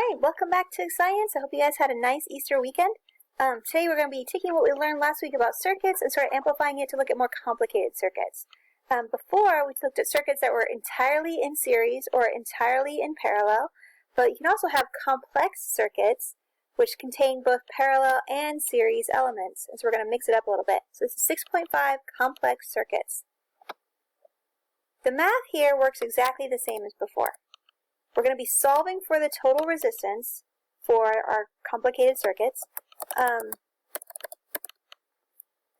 Hi, welcome back to Science. I hope you guys had a nice Easter weekend. Today we're going to be taking what we learned last week about circuits and sort of amplifying it to look at more complicated circuits. Before, we looked at circuits that were entirely in series or entirely in parallel, but you can also have complex circuits which contain both parallel and series elements. And so we're going to mix it up a little bit. So this is 6.5 complex circuits. The math here works exactly the same as before. We're going to be solving for the total resistance for our complicated circuits. The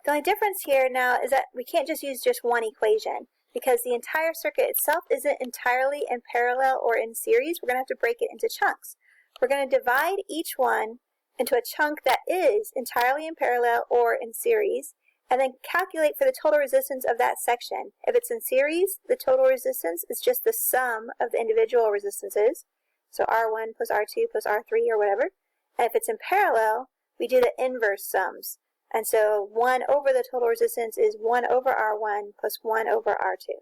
only difference here now is that we can't just use just one equation because the entire circuit itself isn't entirely in parallel or in series. We're going to have to break it into chunks. We're going to divide each one into a chunk that is entirely in parallel or in series, and then calculate for the total resistance of that section. If it's in series, the total resistance is just the sum of the individual resistances, so R1 plus R2 plus R3 or whatever. And if it's in parallel, we do the inverse sums. And so 1 over the total resistance is 1 over R1 plus 1 over R2.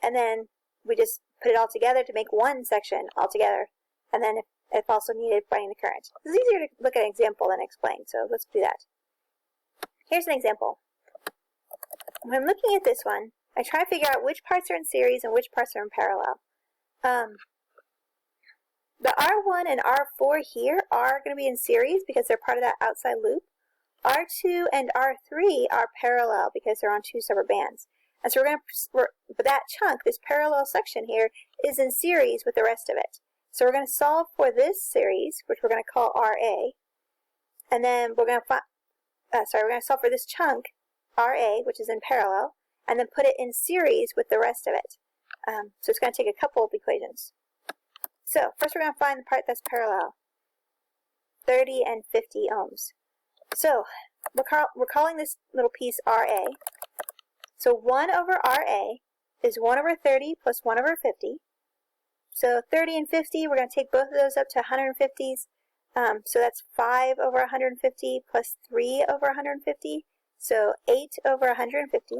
And then we just put it all together to make one section altogether. And then if also needed, finding the current. It's easier to look at an example than explain, so let's do that. Here's an example. When I'm looking at this one, I try to figure out which parts are in series and which parts are in parallel. The R1 and R4 here are going to be in series because they're part of that outside loop. R2 and R3 are parallel because they're on two separate bands. And so but that chunk, this parallel section here, is in series with the rest of it. So we're going to solve for this series, which we're going to call RA, and then we're going to we're going to solve for this chunk, RA, which is in parallel, and then put it in series with the rest of it. So it's going to take a couple of equations. So first we're going to find the part that's parallel, 30 and 50 ohms. So we're calling this little piece RA. So 1 over RA is 1 over 30 plus 1 over 50. So 30 and 50, we're going to take both of those up to 150s. So that's 5 over 150 plus 3 over 150, so 8 over 150.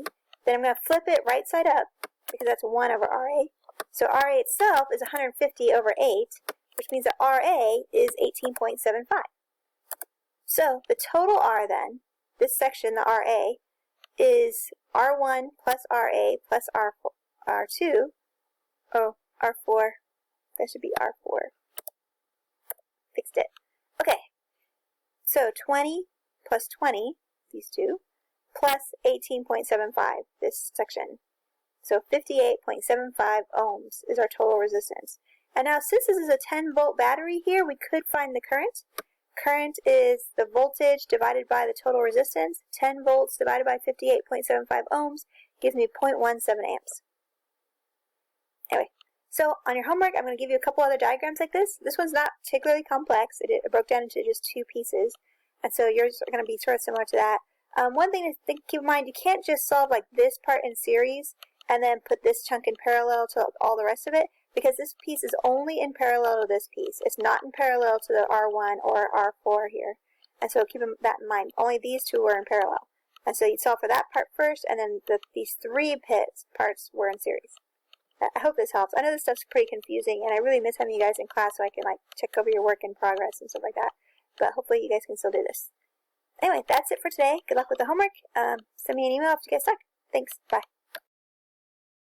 Then I'm going to flip it right side up, because that's 1 over RA. So RA itself is 150 over 8, which means that RA is 18.75. So the total R then, this section, the RA, is R1 plus RA plus R2, R4, that should be R4. Fixed it. Okay, so 20 plus 20, these two, plus 18.75, this section. So 58.75 ohms is our total resistance. And now since this is a 10-volt battery here, we could find the current. Current is the voltage divided by the total resistance. 10 volts divided by 58.75 ohms gives me 0.17 amps. Anyway. So on your homework, I'm going to give you a couple other diagrams like this. This one's not particularly complex. It broke down into just two pieces. And so yours are going to be sort of similar to that. One thing to keep in mind, you can't just solve like this part in series and then put this chunk in parallel to all the rest of it, because this piece is only in parallel to this piece. It's not in parallel to the R1 or R4 here. And so keep that in mind. Only these two were in parallel. And so you solve for that part first, and then these three parts were in series. I hope this helps. I know this stuff's pretty confusing, and I really miss having you guys in class so I can check over your work in progress and stuff like that. But hopefully you guys can still do this. Anyway, that's it for today. Good luck with the homework. Send me an email if you get stuck. Thanks. Bye.